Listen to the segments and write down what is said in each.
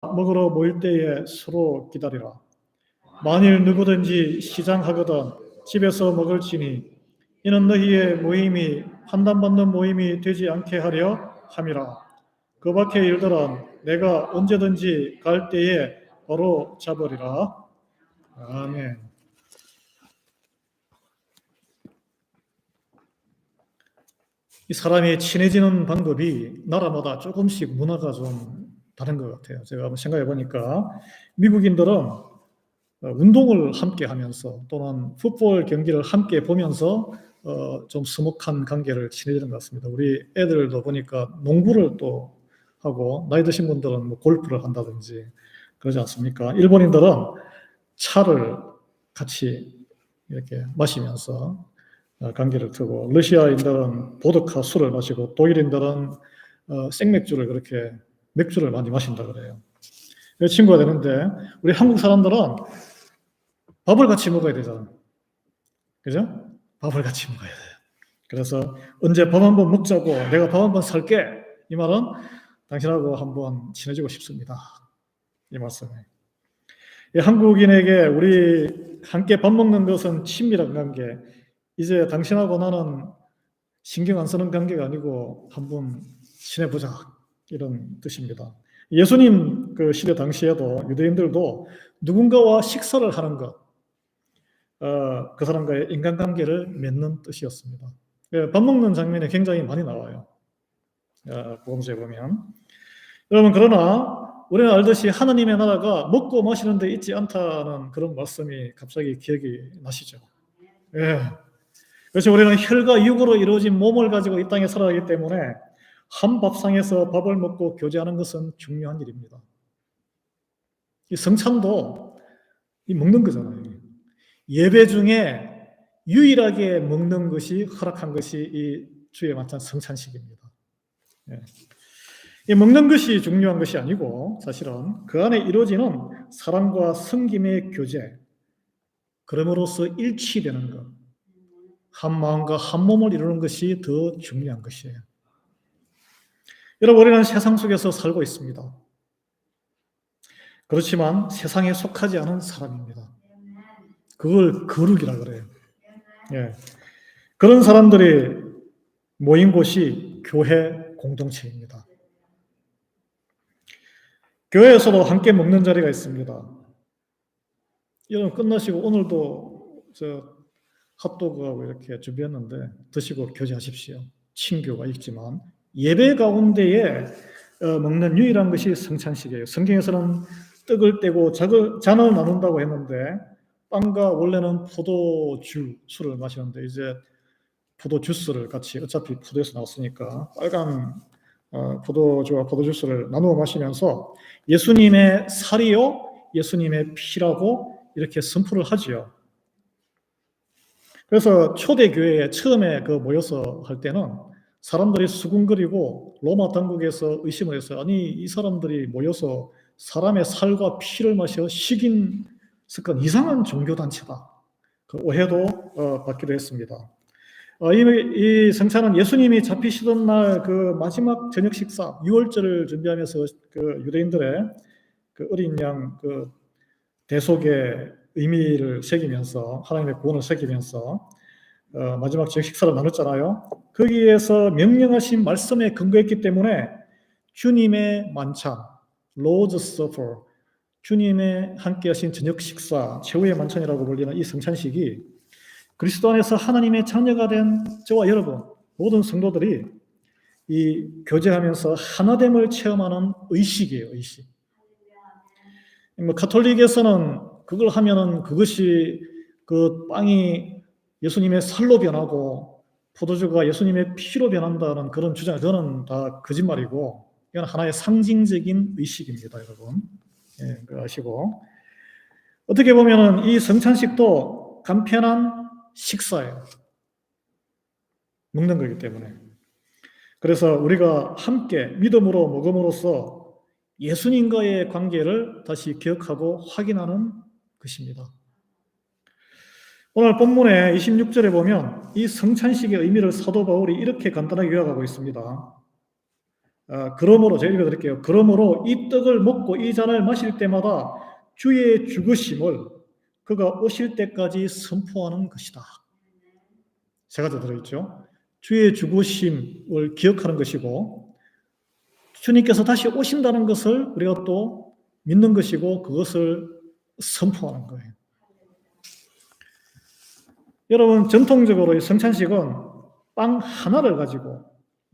먹으러 모일 때에 서로 기다리라. 만일 누구든지 시장하거든 집에서 먹을지니 이는 너희의 모임이 판단받는 모임이 되지 않게 하려 함이라. 그 밖의 일들은 내가 언제든지 갈 때에 바로 잡으리라. 아멘. 이 사람이 친해지는 방법이 나라마다 조금씩 문화가 좀 다른 것 같아요. 제가 한번 생각해 보니까 미국인들은 운동을 함께 하면서 또는 풋볼 경기를 함께 보면서 좀 서먹한 관계를 친해지는 것 같습니다. 우리 애들도 보니까 농구를 또 하고 나이 드신 분들은 뭐 골프를 한다든지 그러지 않습니까? 일본인들은 차를 같이 이렇게 마시면서 관계를 트고 러시아인들은 보드카 술을 마시고 독일인들은 생맥주를 그렇게 맥주를 많이 마신다 그래요. 친구가 되는데 우리 한국 사람들은 밥을 같이 먹어야 되잖아. 그죠? 밥을 같이 먹어야 돼요. 그래서 언제 밥 한번 먹자고 내가 밥 한번 살게 이 말은 당신하고 한번 친해지고 싶습니다. 이 말씀이에요. 한국인에게 우리 함께 밥 먹는 것은 친밀한 관계. 이제 당신하고 나는 신경 안 쓰는 관계가 아니고 한번 친해보자 이런 뜻입니다. 예수님 그 시대 당시에도 유대인들도 누군가와 식사를 하는 것, 그 사람과의 인간관계를 맺는 뜻이었습니다. 밥 먹는 장면이 굉장히 많이 나와요. 복음서에 보면. 여러분 그러나 우리는 알듯이 하나님의 나라가 먹고 마시는 데 있지 않다는 그런 말씀이 갑자기 기억이 나시죠. 예. 그래서 우리는 혈과 육으로 이루어진 몸을 가지고 이 땅에 살아가기 때문에 한 밥상에서 밥을 먹고 교제하는 것은 중요한 일입니다. 이 성찬도 이 먹는 거잖아요. 예배 중에 유일하게 먹는 것이 허락한 것이 이 주의 만찬 성찬식입니다. 예. 이 먹는 것이 중요한 것이 아니고 사실은 그 안에 이루어지는 사랑과 섬김의 교제, 그럼으로써 일치되는 것, 한 마음과 한 몸을 이루는 것이 더 중요한 것이에요. 여러분 우리는 세상 속에서 살고 있습니다. 그렇지만 세상에 속하지 않은 사람입니다. 그걸 거룩이라 그래요. 예. 그런 사람들이 모인 곳이 교회 공동체입니다. 교회에서도 함께 먹는 자리가 있습니다. 여러분 끝나시고 오늘도 저 핫도그하고 이렇게 준비했는데 드시고 교제하십시오. 친교가 있지만 예배 가운데에 먹는 유일한 것이 성찬식이에요. 성경에서는 떡을 떼고 잔을 나눈다고 했는데 빵과 원래는 포도주 술을 마시는데 이제 포도 주스를 같이 어차피 포도에서 나왔으니까 빨간 포도주와 포도주스를 나누어 마시면서 예수님의 살이요 예수님의 피라고 이렇게 선포를 하지요. 그래서 초대교회에 처음에 모여서 할 때는 사람들이 수군거리고 로마 당국에서 의심을 했어요. 아니 이 사람들이 모여서 사람의 살과 피를 마셔 식인 습관 이상한 종교단체다. 그 오해도 받기도 했습니다. 이 성찬은 예수님이 잡히시던 날 그 마지막 저녁 식사 유월절을 준비하면서 그 유대인들의 그 어린 양 그 대속의 의미를 새기면서 하나님의 구원을 새기면서 마지막 저녁 식사를 나눴잖아요. 거기에서 명령하신 말씀에 근거했기 때문에 주님의 만찬, Lord's Supper, 주님의 함께하신 저녁 식사, 최후의 만찬이라고 불리는 이 성찬식이 그리스도 안에서 하나님의 자녀가 된 저와 여러분 모든 성도들이 이 교제하면서 하나됨을 체험하는 의식이에요. 의식. 가톨릭에서는 그걸 하면은 그것이 그 빵이 예수님의 살로 변하고 포도주가 예수님의 피로 변한다는 그런 주장, 그거는 다 거짓말이고 이건 하나의 상징적인 의식입니다, 여러분. 예, 그거 아시고 어떻게 보면은 이 성찬식도 간편한 식사예요. 먹는 거기 때문에. 그래서 우리가 함께 믿음으로 먹음으로써 예수님과의 관계를 다시 기억하고 확인하는 것입니다. 오늘 본문의 26절에 보면 이 성찬식의 의미를 사도 바울이 이렇게 간단하게 요약하고 있습니다. 그러므로 제가 읽어드릴게요. 그러므로 이 떡을 먹고 이 잔을 마실 때마다 주의 죽으심을 그가 오실 때까지 선포하는 것이다. 세 가지 들어있죠. 주의 죽으심을 기억하는 것이고, 주님께서 다시 오신다는 것을 우리가 또 믿는 것이고, 그것을 선포하는 거예요. 여러분, 전통적으로 이 성찬식은 빵 하나를 가지고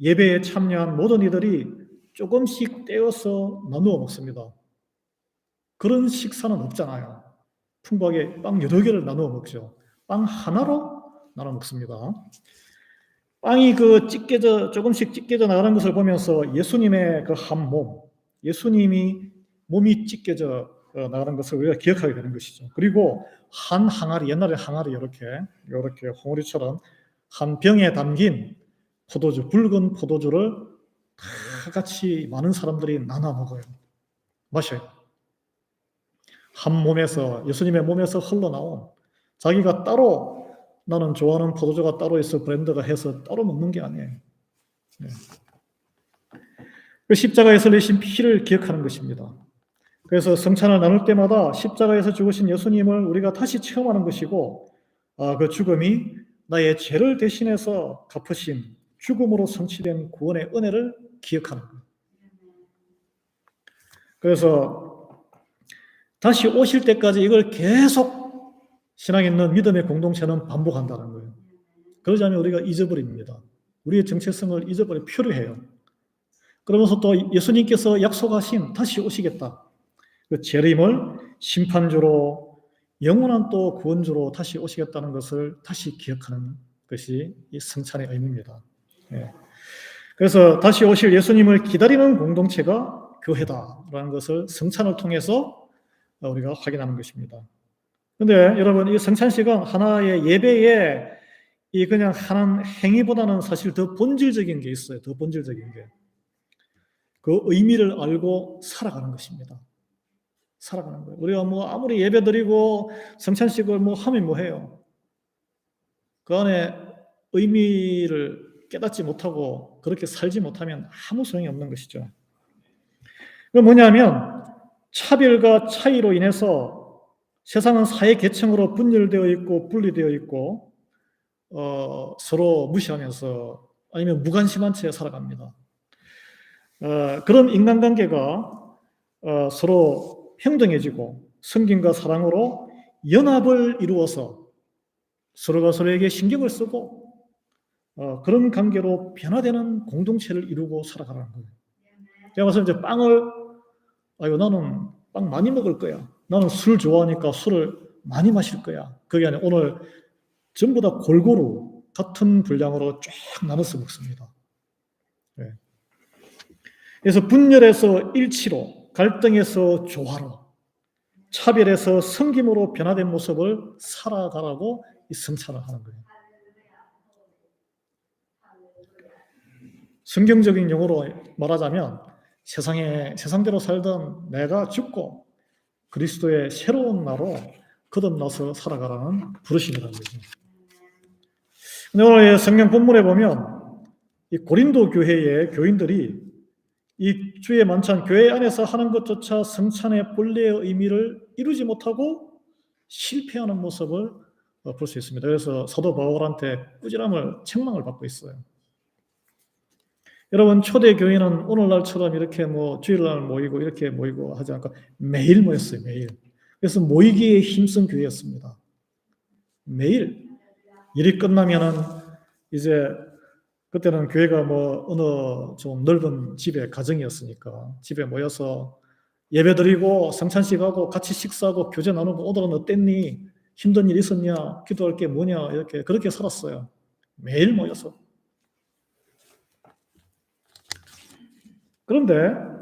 예배에 참여한 모든 이들이 조금씩 떼어서 나누어 먹습니다. 그런 식사는 없잖아요. 풍부하게 빵 여러 개를 나누어 먹죠. 빵 하나로 나눠 먹습니다. 빵이 조금씩 찢겨져 나가는 것을 보면서 예수님의 그 한 몸, 예수님이 몸이 찢겨져 나가는 것을 우리가 기억하게 되는 것이죠. 그리고 한 항아리, 옛날에 항아리 이렇게 홍우리처럼 한 병에 담긴 포도주, 붉은 포도주를 다 같이 많은 사람들이 나눠 먹어요. 마셔요. 한 몸에서, 예수님의 몸에서 흘러나온 자기가 따로, 나는 좋아하는 포도주가 따로 있어 브랜드가 해서 따로 먹는 게 아니에요. 네. 그 십자가에서 흘리신 피를 기억하는 것입니다. 그래서 성찬을 나눌 때마다 십자가에서 죽으신 예수님을 우리가 다시 체험하는 것이고, 그 죽음이 나의 죄를 대신해서 갚으신 죽음으로 성취된 구원의 은혜를 기억하는 거예요. 그래서 다시 오실 때까지 이걸 계속 신앙 있는 믿음의 공동체는 반복한다는 거예요. 그러지 않으면 우리가 잊어버립니다. 우리의 정체성을 잊어버려 표류해요. 그러면서 또 예수님께서 약속하신 다시 오시겠다. 그 재림을 심판주로, 영원한 또 구원주로 다시 오시겠다는 것을 다시 기억하는 것이 이 성찬의 의미입니다. 예. 그래서 다시 오실 예수님을 기다리는 공동체가 교회다라는 것을 성찬을 통해서 우리가 확인하는 것입니다. 그런데 여러분, 이 성찬식은 하나의 예배에 이 그냥 하는 행위보다는 사실 더 본질적인 게 있어요. 더 본질적인 게. 그 의미를 알고 살아가는 것입니다. 살아가는 거예요. 우리가 아무리 예배 드리고 성찬식을 하면 뭐해요? 그 안에 의미를 깨닫지 못하고 그렇게 살지 못하면 아무 소용이 없는 것이죠. 그 뭐냐면 차별과 차이로 인해서 세상은 사회 계층으로 분열되어 있고 분리되어 있고 서로 무시하면서 아니면 무관심한 채 살아갑니다. 그런 인간관계가 서로 평등해지고 성김과 사랑으로 연합을 이루어서 서로가 서로에게 신경을 쓰고 그런 관계로 변화되는 공동체를 이루고 살아가는 거예요. 제가 봐서 이제 나는 빵 많이 먹을 거야. 나는 술 좋아하니까 술을 많이 마실 거야. 그게 아니라 오늘 전부 다 골고루 같은 분량으로 쫙 나눠서 먹습니다. 네. 그래서 분열에서 일치로, 갈등에서 조화로, 차별에서 섬김으로 변화된 모습을 살아가라고 이 성찬을 하는 거예요. 성경적인 용어로 말하자면 세상대로 살던 내가 죽고 그리스도의 새로운 나로 거듭나서 살아가라는 부르심이라는 거죠. 오늘 성경 본문에 보면 이 고린도 교회의 교인들이 이 주의 만찬, 교회 안에서 하는 것조차 성찬의 본래의 의미를 이루지 못하고 실패하는 모습을 볼 수 있습니다. 그래서 사도 바울한테 꾸지람을, 책망을 받고 있어요. 여러분, 초대 교회는 오늘날처럼 이렇게 주일날 모이고 이렇게 모이고 하지 않고 매일 모였어요. 매일. 그래서 모이기에 힘쓴 교회였습니다. 매일 일이 끝나면은 이제 그때는 교회가 어느 좀 넓은 집에 가정이었으니까 집에 모여서 예배드리고 성찬식하고 같이 식사하고 교제 나누고 오늘은 어땠니? 힘든 일 있었냐? 기도할 게 뭐냐? 이렇게 그렇게 살았어요. 매일 모여서. 그런데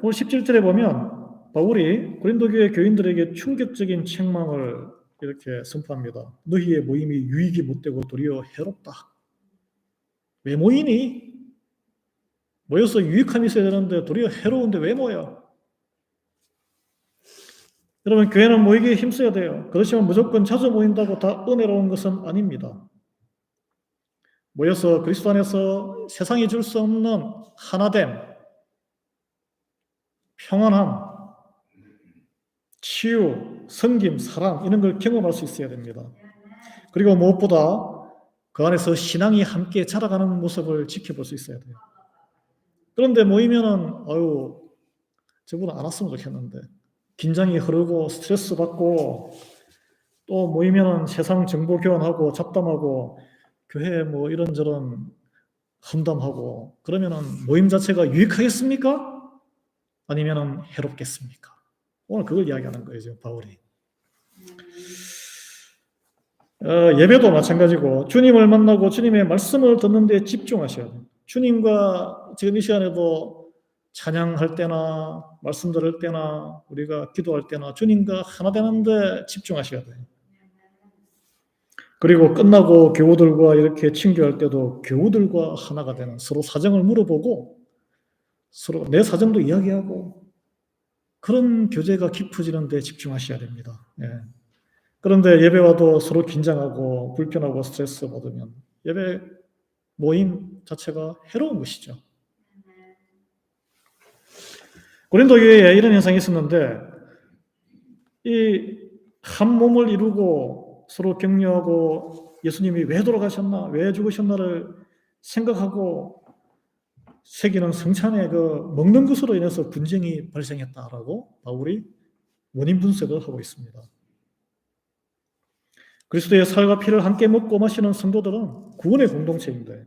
오늘 17절에 보면 바울이 고린도 교회 교인들에게 충격적인 책망을 이렇게 선포합니다. 너희의 모임이 유익이 못되고 도리어 해롭다. 왜 모이니? 모여서 유익함이 있어야 되는데 도리어 해로운데 왜 모여? 여러분, 교회는 모이기에 힘써야 돼요. 그렇지만 무조건 자주 모인다고 다 은혜로운 것은 아닙니다. 모여서 그리스도 안에서 세상이 줄 수 없는 하나됨, 평안함, 치유, 섬김, 사랑 이런 걸 경험할 수 있어야 됩니다. 그리고 무엇보다 그 안에서 신앙이 함께 자라가는 모습을 지켜볼 수 있어야 돼요. 그런데 모이면은 저분 안 왔으면 좋겠는데 긴장이 흐르고 스트레스 받고 또 모이면은 세상 정보 교환하고 잡담하고 교회 뭐 이런저런 험담하고 그러면은 모임 자체가 유익하겠습니까? 아니면은 해롭겠습니까? 오늘 그걸 이야기하는 거예요, 지금 바울이. 예배도 마찬가지고 주님을 만나고 주님의 말씀을 듣는 데 집중하셔야 돼요. 주님과 지금 이 시간에도 찬양할 때나 말씀 들을 때나 우리가 기도할 때나 주님과 하나 되는 데 집중하셔야 돼요. 그리고 끝나고 교우들과 이렇게 친교할 때도 교우들과 하나가 되는 서로 사정을 물어보고 서로 내 사정도 이야기하고 그런 교제가 깊어지는 데 집중하셔야 됩니다. 예. 그런데 예배 와도 서로 긴장하고 불편하고 스트레스 받으면 예배 모임 자체가 해로운 것이죠. 고린도 교회에 이런 현상이 있었는데 이 한 몸을 이루고 서로 격려하고 예수님이 왜 돌아가셨나, 왜 죽으셨나를 생각하고 새기는 성찬의 그 먹는 것으로 인해서 분쟁이 발생했다라고 바울이 원인 분석을 하고 있습니다. 그리스도의 살과 피를 함께 먹고 마시는 성도들은 구원의 공동체인데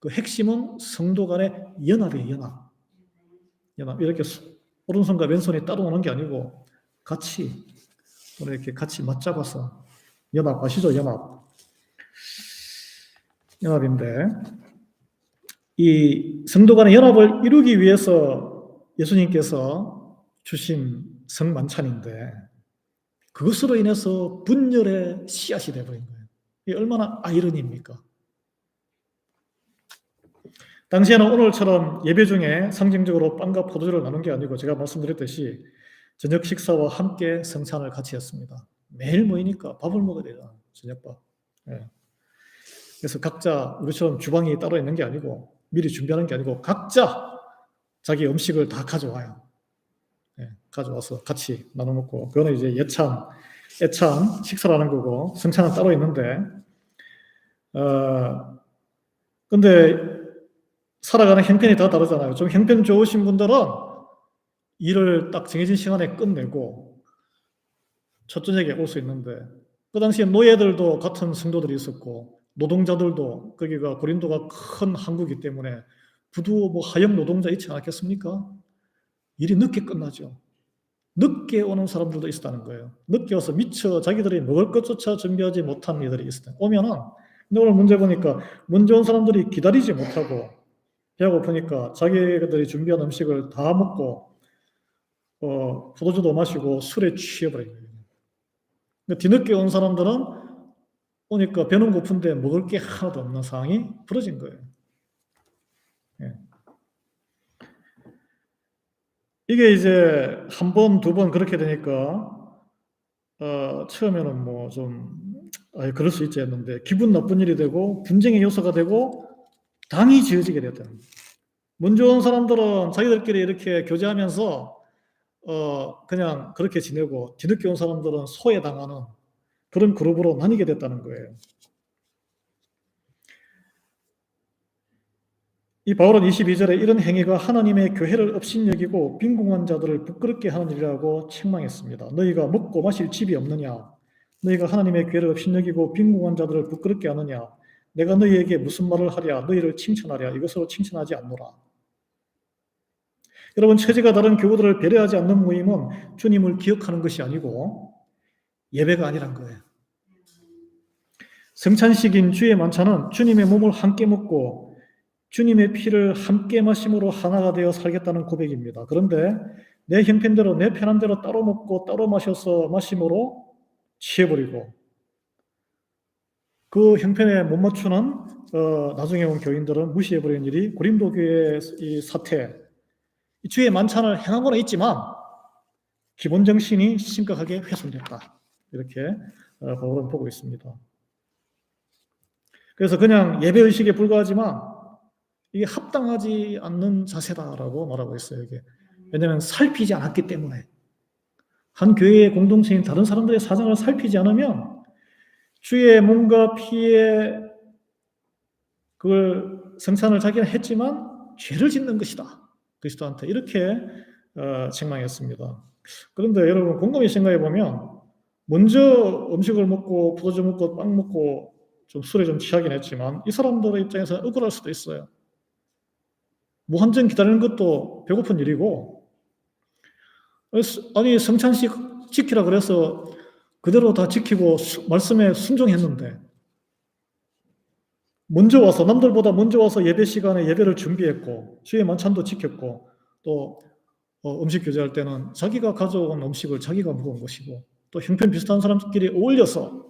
그 핵심은 성도 간의 연합이에요. 연합. 이렇게 오른손과 왼손이 따로 오는 게 아니고 같이 이렇게 같이 맞잡아서 연합 아시죠? 연합인데 이 성도 간의 연합을 이루기 위해서 예수님께서 주신 성만찬인데 그것으로 인해서 분열의 씨앗이 되어버린 거예요. 이게 얼마나 아이러니입니까? 당시에는 오늘처럼 예배 중에 상징적으로 빵과 포도주를 나눈 게 아니고 제가 말씀드렸듯이 저녁 식사와 함께 성찬을 같이 했습니다. 매일 모이니까 밥을 먹어야 되잖아요. 저녁밥. 예. 그래서 각자 우리처럼 주방이 따로 있는 게 아니고 미리 준비하는 게 아니고 각자 자기 음식을 다 가져와요. 예. 가져와서 같이 나눠 먹고 그거는 이제 애찬 식사라는 거고 성찬은 따로 있는데 근데 살아가는 형편이 다 다르잖아요. 좀 형편 좋으신 분들은 일을 딱 정해진 시간에 끝내고 첫 저녁에 올 수 있는데 그 당시에 노예들도 같은 성도들이 있었고 노동자들도 거기가 고린도가 큰 항구이기 때문에 부두 뭐 하역 노동자 있지 않았겠습니까? 일이 늦게 끝나죠. 늦게 오는 사람들도 있었다는 거예요. 늦게 와서 미처 자기들이 먹을 것조차 준비하지 못한 이들이 있었다. 오면은 근데 오늘 문제 보니까 먼저 온 사람들이 기다리지 못하고 배가 고프니까 자기들이 준비한 음식을 다 먹고 포도주도 마시고 술에 취해버린 거예요. 뒤늦게 온 사람들은 오니까 배는 고픈데 먹을 게 하나도 없는 상황이 벌어진 거예요. 예. 이게 이제 한 번, 두 번 그렇게 되니까 처음에는 뭐 좀 그럴 수 있지 했는데 기분 나쁜 일이 되고 분쟁의 요소가 되고 당이 지어지게 되었다는 거예요. 먼저 온 사람들은 자기들끼리 이렇게 교제하면서 그냥 그렇게 지내고 뒤늦게 온 사람들은 소외당하는 그런 그룹으로 나뉘게 됐다는 거예요. 이 바울은 22절에 이런 행위가 하나님의 교회를 업신여기고 빈궁한 자들을 부끄럽게 하는 일이라고 책망했습니다. 너희가 먹고 마실 집이 없느냐? 너희가 하나님의 교회를 업신여기고 빈궁한 자들을 부끄럽게 하느냐? 내가 너희에게 무슨 말을 하랴? 너희를 칭찬하랴? 이것으로 칭찬하지 않노라. 여러분, 처지가 다른 교우들을 배려하지 않는 모임은 주님을 기억하는 것이 아니고 예배가 아니란 거예요. 성찬식인 주의 만찬은 주님의 몸을 함께 먹고 주님의 피를 함께 마심으로 하나가 되어 살겠다는 고백입니다. 그런데 내 형편대로 내 편한 대로 따로 먹고 따로 마셔서 마심으로 취해버리고 그 형편에 못 맞추는 나중에 온 교인들은 무시해버리는 일이 고린도 교회의 이 사태, 주의 만찬을 행하고는 있지만 기본 정신이 심각하게 훼손됐다. 이렇게 바울은 보고 있습니다. 그래서 그냥 예배의식에 불과하지만 이게 합당하지 않는 자세다라고 말하고 있어요. 이게 왜냐하면 살피지 않았기 때문에. 한 교회의 공동체인 다른 사람들의 사정을 살피지 않으면 주의 몸과 피에 그걸 성찬을 자기는 했지만 죄를 짓는 것이다. 그리스도한테 이렇게 책망했습니다. 그런데 여러분 곰곰이 생각해 보면 먼저 음식을 먹고 포도주 먹고 빵 먹고 좀 술에 좀 취하긴 했지만 이 사람들의 입장에서 억울할 수도 있어요. 무한정 기다리는 것도 배고픈 일이고 아니 성찬식 지키라 그래서 그대로 다 지키고 말씀에 순종했는데 먼저 와서 남들보다 먼저 와서 예배 시간에 예배를 준비했고 주의 만찬도 지켰고 또 음식 교제할 때는 자기가 가져온 음식을 자기가 먹은 것이고 또 형편 비슷한 사람들끼리 어울려서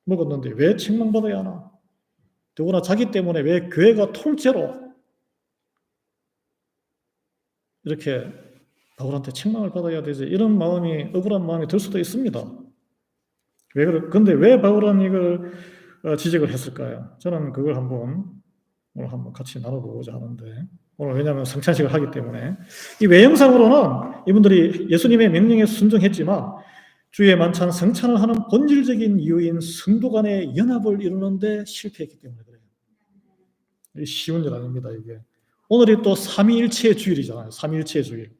먹었는데 왜 책망받아야 하나? 더구나 자기 때문에 왜 교회가 통째로 이렇게 바울한테 책망을 받아야 되지? 이런 마음이 억울한 마음이 들 수도 있습니다. 근데 왜 바울은 이걸 지적을 했을까요? 저는 그걸 오늘 한번 같이 나눠보고자 하는데 오늘 왜냐하면 성찬식을 하기 때문에 이 외형상으로는 이분들이 예수님의 명령에 순종했지만 주의 만찬 성찬을 하는 본질적인 이유인 성도 간의 연합을 이루는데 실패했기 때문에 그래요. 쉬운 일 아닙니다. 이게 오늘이 또 삼위일체 주일이잖아요. 삼위일체 주일.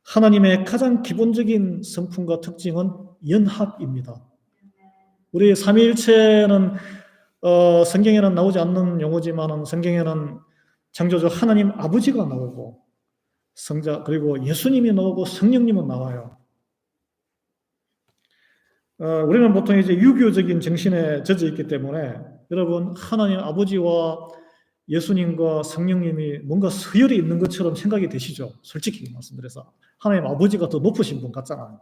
하나님의 가장 기본적인 성품과 특징은 연합입니다. 우리 삼위일체는 성경에는 나오지 않는 용어지만 성경에는 창조주 하나님 아버지가 나오고 성자 그리고 예수님이 나오고 성령님은 나와요. 우리는 보통 이제 유교적인 정신에 젖어 있기 때문에 여러분 하나님 아버지와 예수님과 성령님이 뭔가 서열이 있는 것처럼 생각이 되시죠? 솔직히 말씀드려서 하나님 아버지가 더 높으신 분 같잖아요.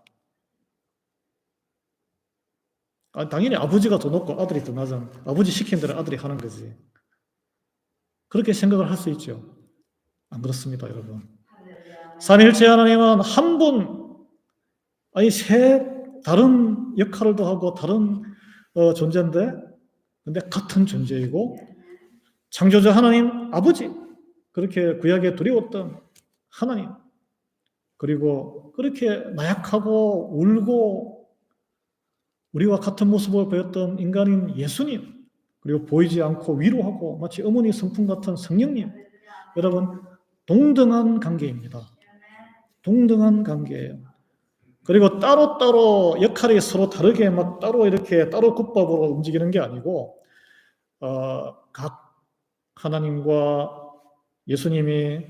당연히 아버지가 더 높고 아들이 더 낮은 아버지 시킨 대로 아들이 하는 거지. 그렇게 생각을 할 수 있죠. 안 그렇습니다, 여러분. 삼위일체 하나님은 한 분, 아니 다른 역할을 하고 다른 존재인데, 근데 같은 존재이고 창조주 하나님 아버지 그렇게 구약에 두려웠던 하나님 그리고 그렇게 나약하고 울고 우리와 같은 모습을 보였던 인간인 예수님 그리고 보이지 않고 위로하고 마치 어머니 성품 같은 성령님 여러분 동등한 관계입니다. 동등한 관계예요. 그리고 따로따로 역할이 서로 다르게 막 따로 이렇게 따로 국밥으로 움직이는 게 아니고 각 하나님과 예수님이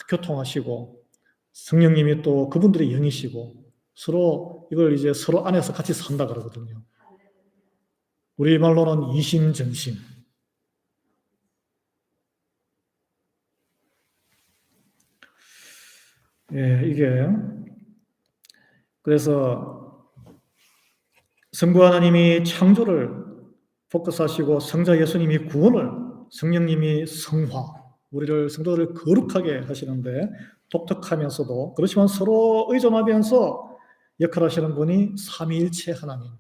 교통하시고 성령님이 또 그분들의 영이시고 서로 이걸 이제 서로 안에서 같이 산다 그러거든요. 우리말로는 이심전심. 예, 이게 그래서 성부 하나님이 창조를 포커스하시고 성자 예수님이 구원을 성령님이 성화 우리를 성도를 거룩하게 하시는데 독특하면서도 그렇지만 서로 의존하면서 역할하시는 분이 삼위일체 하나님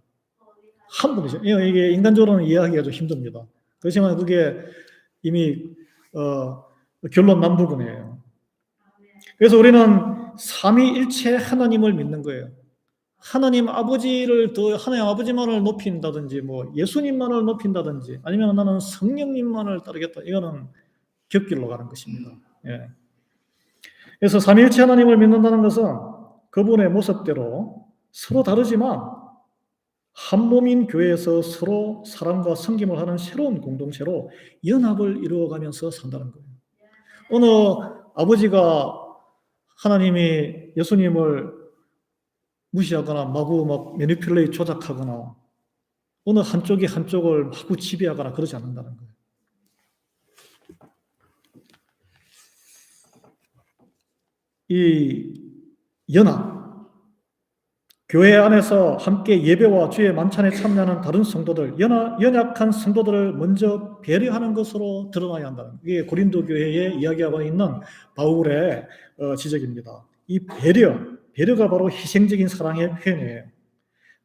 한 분이죠. 이게 인간적으로는 이해하기가 좀 힘듭니다. 그렇지만 그게 이미 결론 난 부분이에요. 그래서 우리는 삼위일체 하나님을 믿는 거예요. 하나님 아버지만을 높인다든지 뭐 예수님만을 높인다든지 아니면 나는 성령님만을 따르겠다. 이거는 곁길로 가는 것입니다. 예. 그래서 삼위일체 하나님을 믿는다는 것은 그분의 모습대로 서로 다르지만 한 몸인 교회에서 서로 사랑과 섬김을 하는 새로운 공동체로 연합을 이루어가면서 산다는 거예요. 어느 아버지가 하나님이 예수님을 무시하거나 마구 막 매니플레이 조작하거나 어느 한쪽이 한쪽을 마구 지배하거나 그러지 않는다는 거예요. 이 연합, 교회 안에서 함께 예배와 주의 만찬에 참여하는 다른 성도들, 연약한 성도들을 먼저 배려하는 것으로 드러나야 한다는 거예요. 이게 고린도 교회에 이야기하고 있는 바울의 지적입니다. 이 배려가 바로 희생적인 사랑의 표현이에요.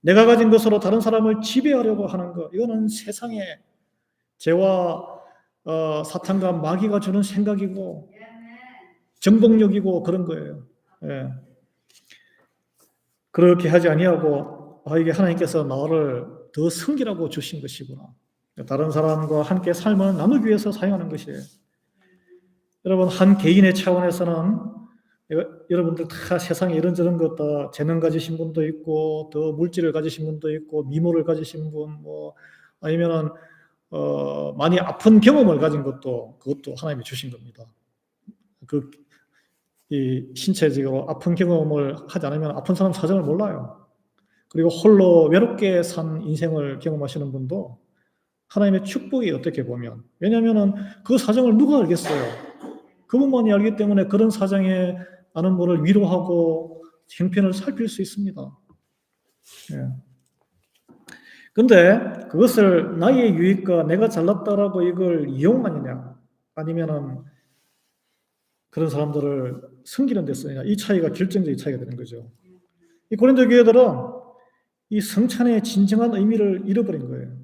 내가 가진 것으로 다른 사람을 지배하려고 하는 것, 이거는 세상의 죄와 사탄과 마귀가 주는 생각이고 정복력이고 그런 거예요. 예. 그렇게 하지 아니하고 이게 하나님께서 나를 더 섬기라고 주신 것이구나. 다른 사람과 함께 삶을 나누기 위해서 사용하는 것이에요. 여러분, 한 개인의 차원에서는 여러분들 다 세상에 이런저런 것 다 재능 가지신 분도 있고, 더 물질을 가지신 분도 있고, 미모를 가지신 분, 아니면은 많이 아픈 경험을 가진 그것도 하나님이 주신 겁니다. 이 신체적으로 아픈 경험을 하지 않으면 아픈 사람 사정을 몰라요. 그리고 홀로 외롭게 산 인생을 경험하시는 분도 하나님의 축복이 어떻게 보면. 왜냐하면 그 사정을 누가 알겠어요. 그분만이 알기 때문에 그런 사정에 아는 분을 위로하고 형편을 살필 수 있습니다. 예. 근데 그것을 나의 유익과 내가 잘났다라고 이걸 이용하느냐, 아니면은 그런 사람들을 섬기는 데 쓰느냐, 이 차이가 결정적인 차이가 되는 거죠. 이 고린도 교회들은 이 성찬의 진정한 의미를 잃어버린 거예요.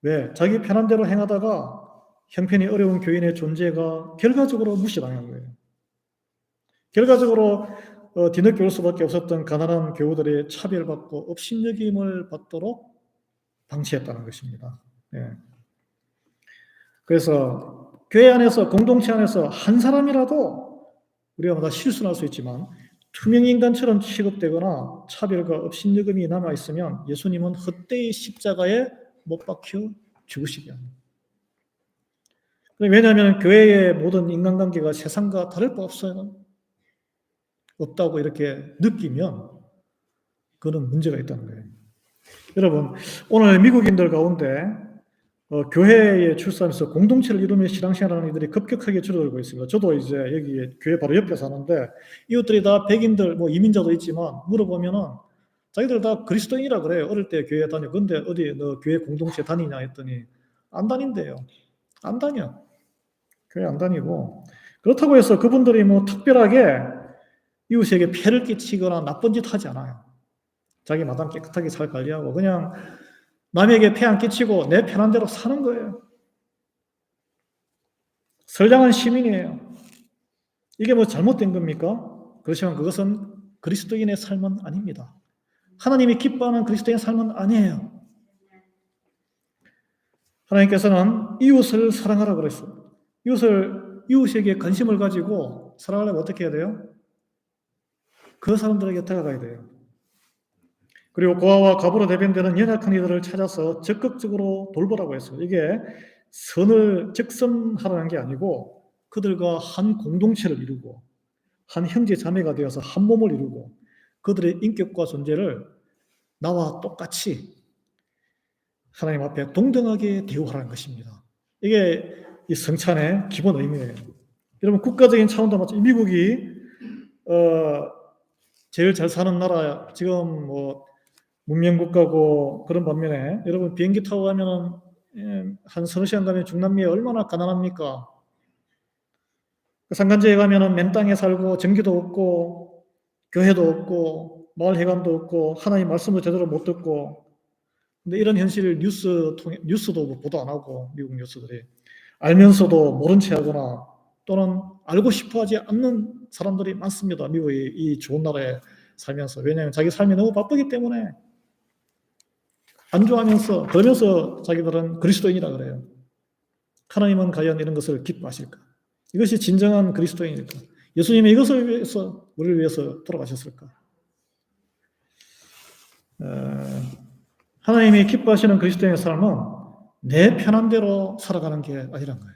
왜? 자기 편한 대로 행하다가 형편이 어려운 교인의 존재가 결과적으로 무시당한 거예요. 결과적으로 뒤늦게 올 수밖에 없었던 가난한 교우들이 차별받고 업신여김을 받도록 방치했다는 것입니다. 예. 그래서 교회 안에서, 공동체 안에서 한 사람이라도 우리가 다 실수는 할 수 있지만 투명인간처럼 취급되거나 차별과 업신여김이 남아있으면 예수님은 헛되이 십자가에 못 박혀 죽으시게 합니다. 왜냐하면 교회의 모든 인간관계가 세상과 다를 바 없어요. 없다고 이렇게 느끼면 그건 문제가 있다는 거예요. 여러분, 오늘 미국인들 가운데 교회에 출산해서 공동체를 이루며 신앙생활하는 이들이 급격하게 줄어들고 있습니다. 저도 이제 여기 교회 바로 옆에 사는데 이웃들이 다 백인들, 이민자도 있지만 물어보면은 자기들 다 그리스도인이라 그래요. 어릴 때 교회 다녀. 근데 어디 너 교회 공동체 다니냐 했더니 안 다닌대요. 안 다녀. 교회 안 다니고. 그렇다고 해서 그분들이 특별하게 이웃에게 폐를 끼치거나 나쁜 짓 하지 않아요. 자기 마당 깨끗하게 잘 관리하고 그냥 남에게 폐 안 끼치고 내 편한 대로 사는 거예요. 선량한 시민이에요. 이게 잘못된 겁니까? 그렇지만 그것은 그리스도인의 삶은 아닙니다. 하나님이 기뻐하는 그리스도인의 삶은 아니에요. 하나님께서는 이웃을 사랑하라고 그랬어요. 이웃에게 관심을 가지고 사랑하려면 어떻게 해야 돼요? 그 사람들에게 다가가야 돼요. 그리고 고아와 가부로 대변되는 연약한 이들을 찾아서 적극적으로 돌보라고 했어요. 이게 선을 적선하라는 게 아니고 그들과 한 공동체를 이루고 한 형제 자매가 되어서 한 몸을 이루고 그들의 인격과 존재를 나와 똑같이 하나님 앞에 동등하게 대우하라는 것입니다. 이게 이 성찬의 기본 의미예요. 여러분, 국가적인 차원도 마찬가지. 미국이 제일 잘 사는 나라, 지금 문명국가고 그런 반면에 여러분 비행기 타고 가면은 한 서너 시간 가면 중남미에 얼마나 가난합니까? 산간지에 가면은 맨 땅에 살고 전기도 없고 교회도 없고 마을 회관도 없고 하나님 말씀도 제대로 못 듣고, 근데 이런 현실을 뉴스도 보도 안 하고 미국 뉴스들이 알면서도 모른 채 하거나 또는 알고 싶어 하지 않는 사람들이 많습니다. 미국이 이 좋은 나라에 살면서. 왜냐하면 자기 삶이 너무 바쁘기 때문에 안주하면서 그러면서 자기들은 그리스도인이라 그래요. 하나님은 과연 이런 것을 기뻐하실까? 이것이 진정한 그리스도인일까? 예수님이 이것을 위해서 우리를 위해서 돌아가셨을까? 하나님이 기뻐하시는 그리스도인의 삶은 내 편한 대로 살아가는 게 아니란 거예요.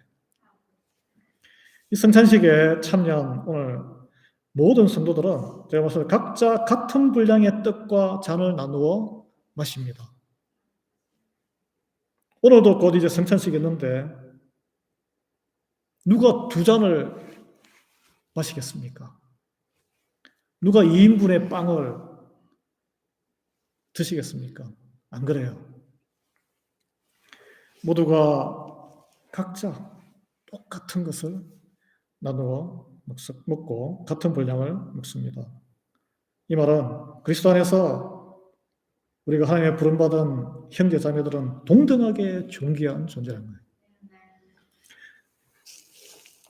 이 성찬식에 참여한 오늘 모든 성도들은 제가 봤을 때 각자 같은 분량의 떡과 잔을 나누어 마십니다. 오늘도 곧 이제 성찬식이 있는데 누가 2잔을 마시겠습니까? 누가 2인분의 빵을 드시겠습니까? 안 그래요. 모두가 각자 똑같은 것을 나누어 먹고 같은 분량을 먹습니다. 이 말은 그리스도 안에서 우리가 하나님의 부름받은 형제 자매들은 동등하게 존귀한 존재라는 거예요.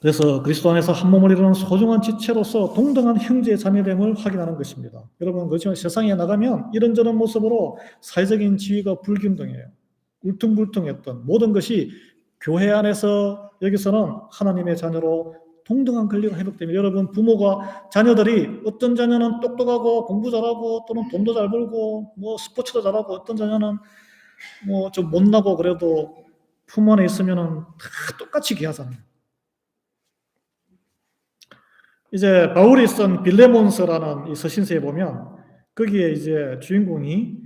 그래서 그리스도 안에서 한 몸을 이루는 소중한 지체로서 동등한 형제 자매됨을 확인하는 것입니다. 여러분, 그렇죠? 세상에 나가면 이런저런 모습으로 사회적인 지위가 불균등해요. 울퉁불퉁했던 모든 것이 교회 안에서 여기서는 하나님의 자녀로 동등한 권리가 회복됩니다. 여러분, 부모가 자녀들이 어떤 자녀는 똑똑하고 공부 잘하고 또는 돈도 잘 벌고 뭐 스포츠도 잘하고 어떤 자녀는 뭐 좀 못나고 그래도 품 안에 있으면은 다 똑같이 귀하잖아요. 이제 바울이 쓴 빌레몬서라는 이 서신서에 보면 거기에 이제 주인공이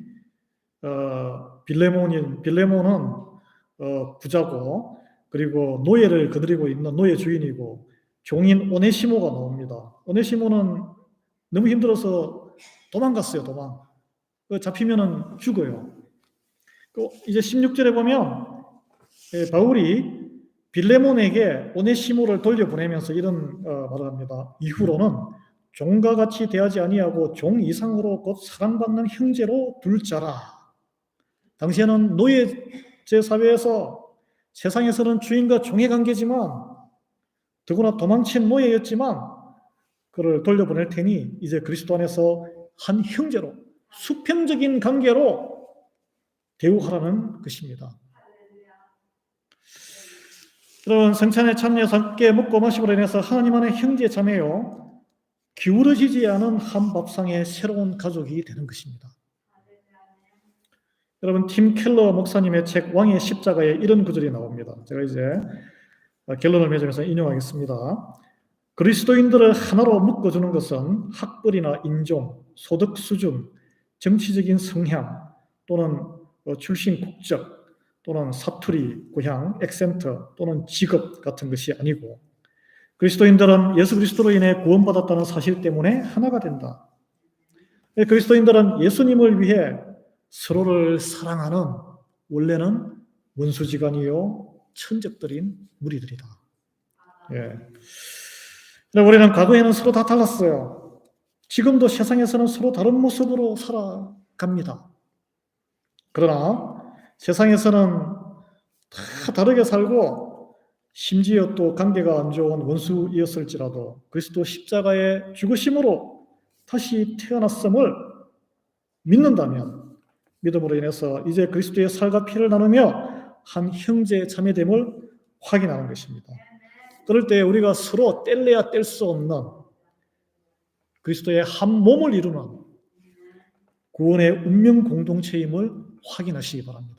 빌레몬은 부자고 그리고 노예를 거느리고 있는 노예 주인이고 종인 오네시모가 나옵니다. 오네시모는 너무 힘들어서 도망갔어요. 잡히면은 죽어요. 이제 16절에 보면 바울이 빌레몬에게 오네시모를 돌려보내면서 이런 말을 합니다. 이후로는 종과 같이 대하지 아니하고 종 이상으로 곧 사랑받는 형제로 둘 자라. 당시에는 노예제 사회에서 세상에서는 주인과 종의 관계지만 더구나 도망친 노예였지만 그를 돌려보낼 테니 이제 그리스도 안에서 한 형제로 수평적인 관계로 대우하라는 것입니다. 여러분, 성찬에 참여해서 함께 먹고 마심으로 인해서 하나님 안에 형제 자매요 기울어지지 않은 한 밥상의 새로운 가족이 되는 것입니다. 여러분, 팀 켈러 목사님의 책 왕의 십자가에 이런 구절이 나옵니다. 제가 이제 결론을 맺으면서 인용하겠습니다. 그리스도인들을 하나로 묶어주는 것은 학벌이나 인종, 소득 수준, 정치적인 성향 또는 출신 국적 또는 사투리, 고향, 액센트 또는 직업 같은 것이 아니고 그리스도인들은 예수 그리스도로 인해 구원받았다는 사실 때문에 하나가 된다. 그리스도인들은 예수님을 위해 서로를 사랑하는 원래는 원수지간이요 천적들인 무리들이다. 우리는 과거에는 서로 다 달랐어요. 지금도 세상에서는 서로 다른 모습으로 살아갑니다. 그러나 세상에서는 다 다르게 살고 심지어 또 관계가 안 좋은 원수이었을지라도 그리스도 십자가의 죽으심으로 다시 태어났음을 믿는다면 믿음으로 인해서 이제 그리스도의 살과 피를 나누며 한 형제 자매됨을 확인하는 것입니다. 그럴 때 우리가 서로 뗄래야 뗄 수 없는 그리스도의 한 몸을 이루는 구원의 운명 공동체임을 확인하시기 바랍니다.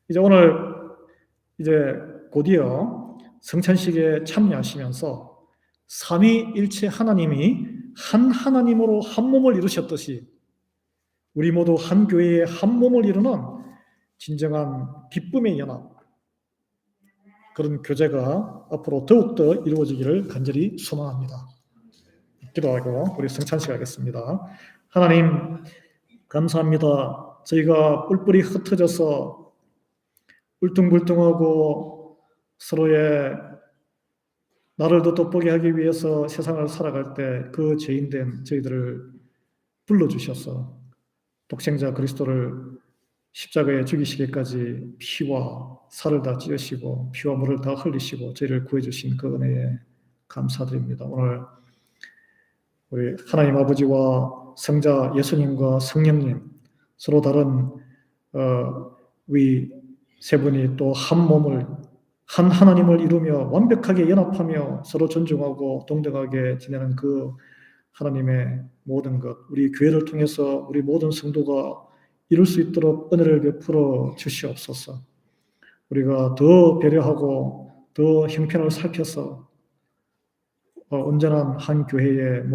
이제 오늘 곧이어 성찬식에 참여하시면서 삼위일체 하나님이 한 하나님으로 한 몸을 이루셨듯이 우리 모두 한 교회의 한 몸을 이루는 진정한 기쁨의 연합, 그런 교제가 앞으로 더욱더 이루어지기를 간절히 소망합니다. 기도하고 우리 성찬식 하겠습니다. 하나님 감사합니다. 저희가 뿔뿔이 흩어져서 울퉁불퉁하고 서로의 나를 더 돋보게 하기 위해서 세상을 살아갈 때 그 죄인된 저희들을 불러주셔서 독생자 그리스도를 십자가에 죽이시기까지 피와 살을 다 찢으시고 피와 물을 다 흘리시고 저희를 구해주신 그 은혜에 감사드립니다. 오늘 우리 하나님 아버지와 성자 예수님과 성령님 서로 다른 위 세 분이 또 한 몸을 한 하나님을 이루며 완벽하게 연합하며 서로 존중하고 동등하게 지내는 그 하나님의 모든 것, 우리 교회를 통해서 우리 모든 성도가 이룰 수 있도록 은혜를 베풀어 주시옵소서. 우리가 더 배려하고 더 형편을 살펴서 온전한 한 교회의